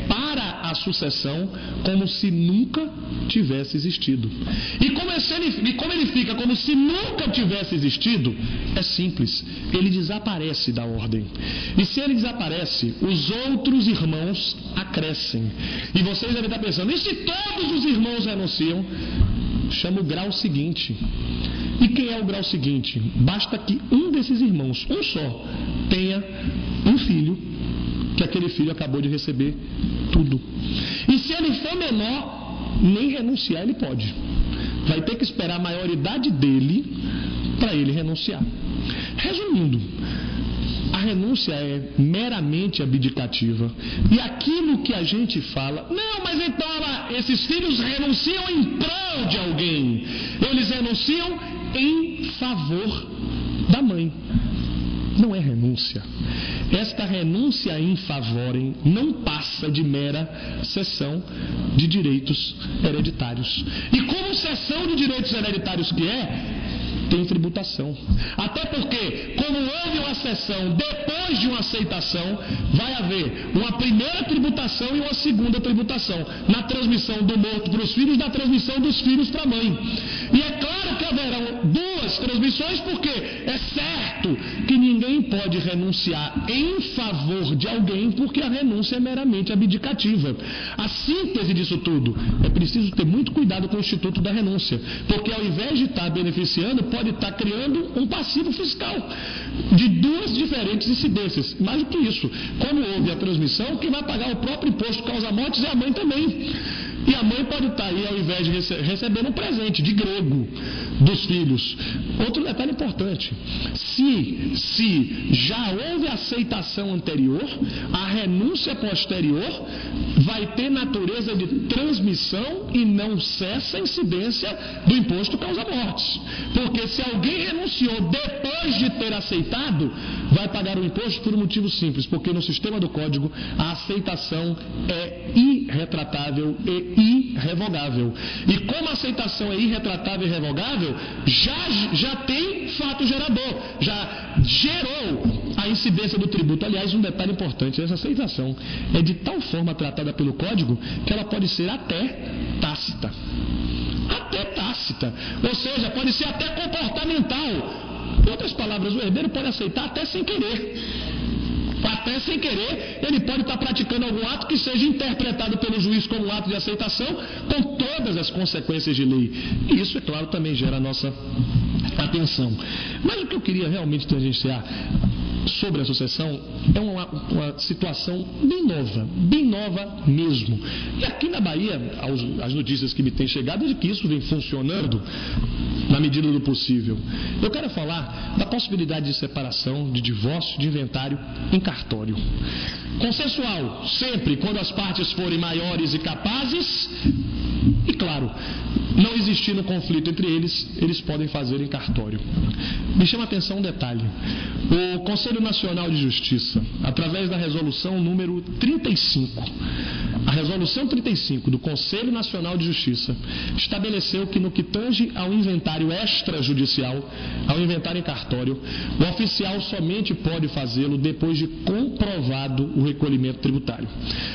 para a sucessão como se nunca tivesse existido. E como ele fica como se nunca tivesse existido, é simples, ele desaparece da ordem. E se ele desaparece, os outros irmãos acrescem. E vocês devem estar pensando, e se todos os irmãos renunciam? Chama o grau seguinte. E quem é o grau seguinte? Basta que um desses irmãos, um só, tenha um filho, que aquele filho acabou de receber tudo. E se ele for menor, nem renunciar ele pode. Vai ter que esperar a maioridade dele para ele renunciar. Resumindo, a renúncia é meramente abdicativa. E aquilo que a gente fala, não, mas então esses filhos renunciam em prol de alguém. Eles renunciam em favor da mãe. Não é renúncia. Esta renúncia em favorem não passa de mera cessão de direitos hereditários. E como cessão de direitos hereditários que tem tributação. Até porque, como houve uma cessão depois de uma aceitação, vai haver uma primeira tributação e uma segunda tributação. Na transmissão do morto para os filhos, na transmissão dos filhos para a mãe. E é claro que haverão duas transmissões, porque é certo que ninguém pode renunciar em favor de alguém, porque a renúncia é meramente abdicativa. A síntese disso tudo, é preciso ter muito cuidado com o Instituto da Renúncia, porque ao invés de estar beneficiando, pode estar criando um passivo fiscal de duas diferentes incidências. Mais do que isso, como houve a transmissão, quem vai pagar o próprio imposto causa-mortes é a mãe também. E a mãe pode estar aí, ao invés de recebendo um presente de grego dos filhos. Outro detalhe importante: se já houve aceitação anterior, a renúncia posterior vai ter natureza de transmissão e não cessa a incidência do imposto causa-mortes. Porque se alguém renunciou depois de ter aceitado, vai pagar o imposto por um motivo simples, porque no sistema do Código a aceitação é irretratável e irrevogável. E como a aceitação é irretratável e irrevogável, já tem fato gerador, já gerou a incidência do tributo. Aliás, um detalhe importante: essa aceitação é de tal forma tratada pelo Código que ela pode ser até tácita. Até tácita. Ou seja, pode ser até comportamental. Em outras palavras, o herdeiro pode aceitar até sem querer. Até sem querer, ele pode estar praticando algum ato que seja interpretado pelo juiz como um ato de aceitação, com todas as consequências de lei. E isso, é claro, também gera a nossa atenção. Mas o que eu queria realmente tangenciar sobre a sucessão é uma situação bem nova mesmo. E aqui na Bahia, as notícias que me têm chegado é de que isso vem funcionando na medida do possível. Eu quero falar da possibilidade de separação, de divórcio, de inventário em cartório. Consensual, sempre quando as partes forem maiores e capazes, e claro, não existindo conflito entre eles, eles podem fazer em cartório. Me chama a atenção um detalhe: o Conselho Nacional de Justiça, através da resolução número 35, a resolução 35 do Conselho Nacional de Justiça, estabeleceu que no que tange ao inventário extrajudicial, ao inventário em cartório, o oficial somente pode fazê-lo depois de comprovado o recolhimento tributário.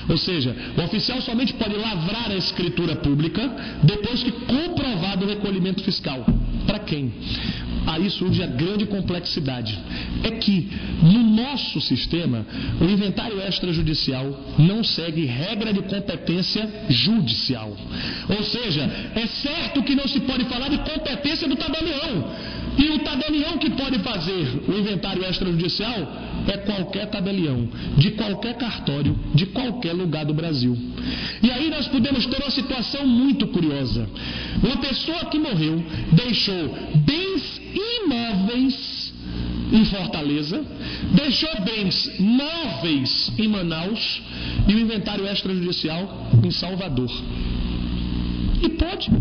Ou seja, o oficial somente pode lavrar a escritura pública depois que comprovado o recolhimento fiscal. Para quem? Aí surge a grande complexidade. É que no nosso sistema, o inventário extrajudicial não segue regra de competência judicial. Ou seja, é certo que não se pode falar de competência do tabelião. E o tabelião que pode fazer o inventário extrajudicial é qualquer tabelião, de qualquer cartório, de qualquer lugar do Brasil. E aí nós podemos ter uma situação muito curiosa. Uma pessoa que morreu deixou bens imóveis em Fortaleza, deixou bens móveis em Manaus e o inventário extrajudicial em Salvador. E pode.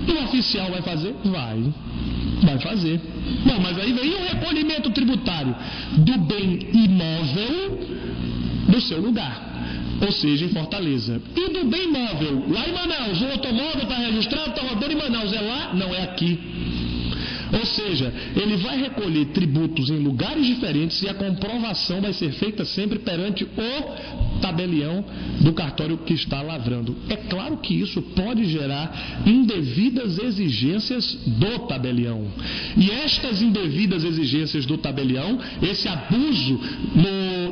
E o oficial vai fazer? Vai fazer. Bom, mas aí vem o recolhimento tributário do bem imóvel do seu lugar, ou seja, em Fortaleza. E do bem imóvel lá em Manaus, o automóvel está registrado, está rodando em Manaus, é lá? Não, é aqui. Ou seja, ele vai recolher tributos em lugares diferentes e a comprovação vai ser feita sempre perante o tabelião do cartório que está lavrando. É claro que isso pode gerar indevidas exigências do tabelião. E estas indevidas exigências do tabelião, esse abuso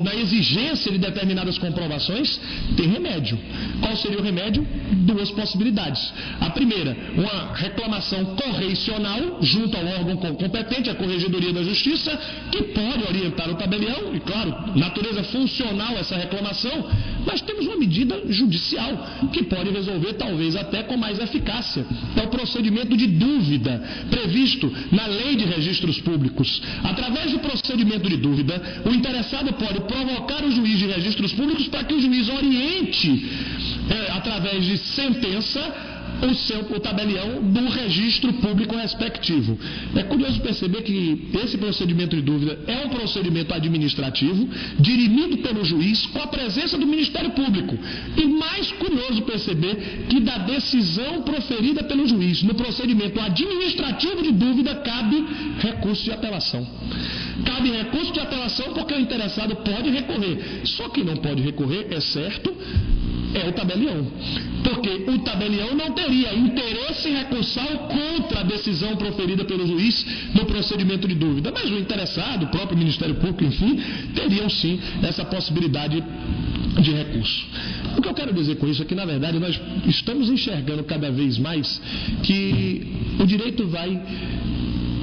na exigência de determinadas comprovações, tem remédio. Qual seria o remédio? Duas possibilidades. A primeira, uma reclamação correicional junto ao órgão competente, a Corregedoria da Justiça, que pode orientar o tabelião, e claro, natureza funcional essa reclamação, mas temos uma medida judicial que pode resolver talvez até com mais eficácia. É o procedimento de dúvida previsto na Lei de Registros Públicos. Através do procedimento de dúvida, o interessado pode provocar o juiz de registros públicos para que o juiz oriente, através de sentença, o tabelião do registro público respectivo. É curioso perceber que esse procedimento de dúvida é um procedimento administrativo dirimido pelo juiz com a presença do Ministério Público. E mais curioso perceber que da decisão proferida pelo juiz no procedimento administrativo de dúvida cabe recurso de apelação. Cabe recurso de apelação porque o interessado pode recorrer. Só quem não pode recorrer, é certo, é o tabelião. Porque o tabelião não teria interesse recursal contra a decisão proferida pelo juiz no procedimento de dúvida. Mas o interessado, o próprio Ministério Público, enfim, teriam sim essa possibilidade de recurso. O que eu quero dizer com isso é que, na verdade, nós estamos enxergando cada vez mais que o direito vai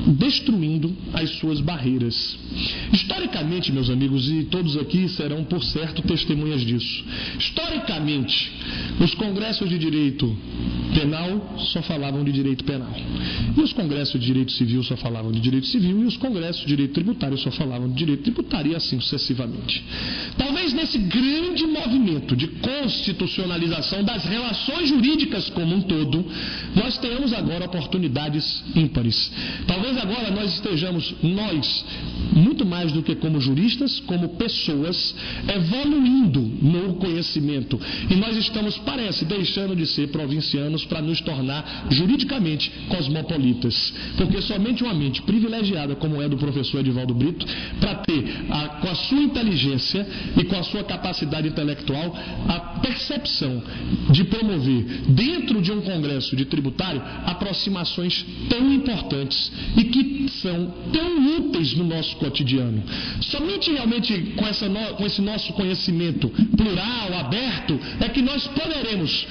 destruindo as suas barreiras. Historicamente, meus amigos, e todos aqui serão, por certo, testemunhas disso. Historicamente, os congressos de direito penal só falavam de direito penal. E os congressos de direito civil só falavam de direito civil. E os congressos de direito tributário só falavam de direito tributário, e assim sucessivamente. Talvez nesse grande movimento de constitucionalização das relações jurídicas como um todo, nós tenhamos agora oportunidades ímpares. Talvez agora nós estejamos, muito mais do que como juristas, como pessoas, evoluindo no conhecimento. E nós estamos, parece, deixando de ser provincianos para nos tornar juridicamente cosmopolitas. Porque somente uma mente privilegiada, como é do professor Edivaldo Brito, para ter, com a sua inteligência e com a sua capacidade intelectual, a percepção de promover, dentro de um congresso de tributário, aproximações tão importantes e que são tão úteis no nosso cotidiano. Somente realmente com esse nosso conhecimento plural, aberto, é que nós poderemos,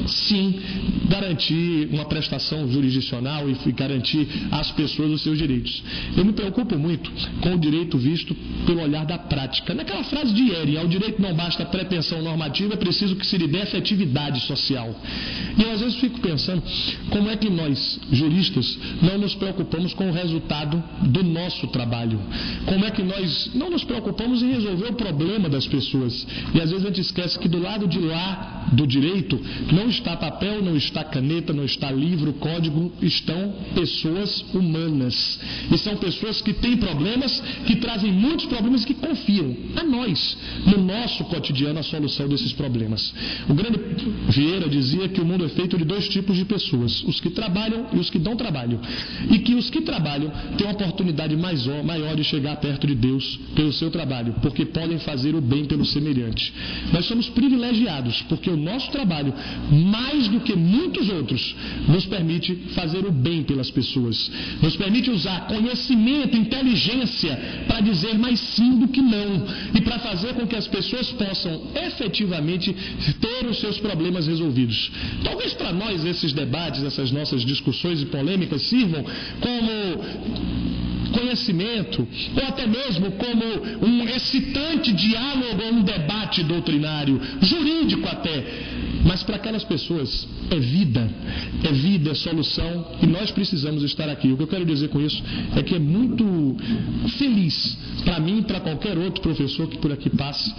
sim, garantir uma prestação jurisdicional e garantir às pessoas os seus direitos. Eu me preocupo muito com o direito visto pelo olhar da prática. Naquela frase de Ehring, ao direito não basta pretensão normativa, é preciso que se lhe dê efetividade social. E eu às vezes fico pensando, como é que nós, juristas, não nos preocupamos com o resultado do nosso trabalho? Como é que nós não nos preocupamos em resolver o problema das pessoas? E às vezes a gente esquece que do lado de lá do direito não está papel, não está caneta, não está livro, código, estão pessoas humanas. E são pessoas que têm problemas, que trazem muitos problemas e que confiam a nós, no nosso cotidiano, a solução desses problemas. O grande Vieira dizia que o mundo é feito de dois tipos de pessoas, os que trabalham e os que não trabalham. E que os que trabalham têm uma oportunidade maior de chegar perto de Deus pelo seu trabalho, porque podem fazer o bem pelo semelhante. Nós somos privilegiados, porque o nosso trabalho, mais do que muitos outros, nos permite fazer o bem pelas pessoas. Nos permite usar conhecimento, inteligência, para dizer mais sim do que não. E para fazer com que as pessoas possam efetivamente ter os seus problemas resolvidos. Talvez para nós esses debates, essas nossas discussões e polêmicas sirvam como conhecimento, ou até mesmo como um excitante diálogo ou um debate doutrinário, jurídico até. Mas para aquelas pessoas é vida, é solução, e nós precisamos estar aqui. O que eu quero dizer com isso é que é muito feliz para mim e para qualquer outro professor que por aqui passe,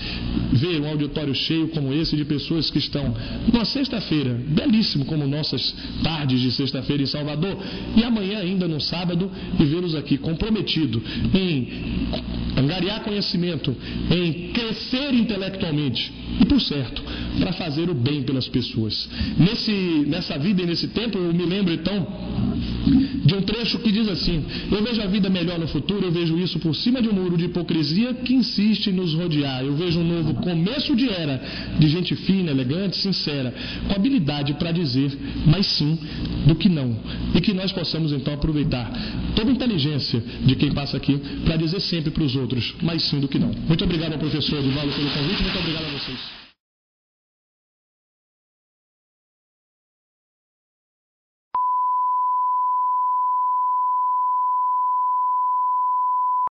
ver um auditório cheio como esse, de pessoas que estão numa sexta-feira, belíssimo como nossas tardes de sexta-feira em Salvador, e amanhã ainda no sábado, e vê-los aqui comprometido em angariar conhecimento, em crescer intelectualmente e, por certo, para fazer o bem pelas pessoas. Nessa vida e nesse tempo, eu me lembro então de um trecho que diz assim: eu vejo a vida melhor no futuro, eu vejo isso por cima de um muro de hipocrisia que insiste em nos rodear. Eu vejo um novo começo de era de gente fina, elegante, sincera, com habilidade para dizer mais sim do que não. E que nós possamos então aproveitar toda a inteligência de quem passa aqui para dizer sempre para os outros mais sim do que não. Muito obrigado ao professor Edivaldo pelo convite, muito obrigado a vocês.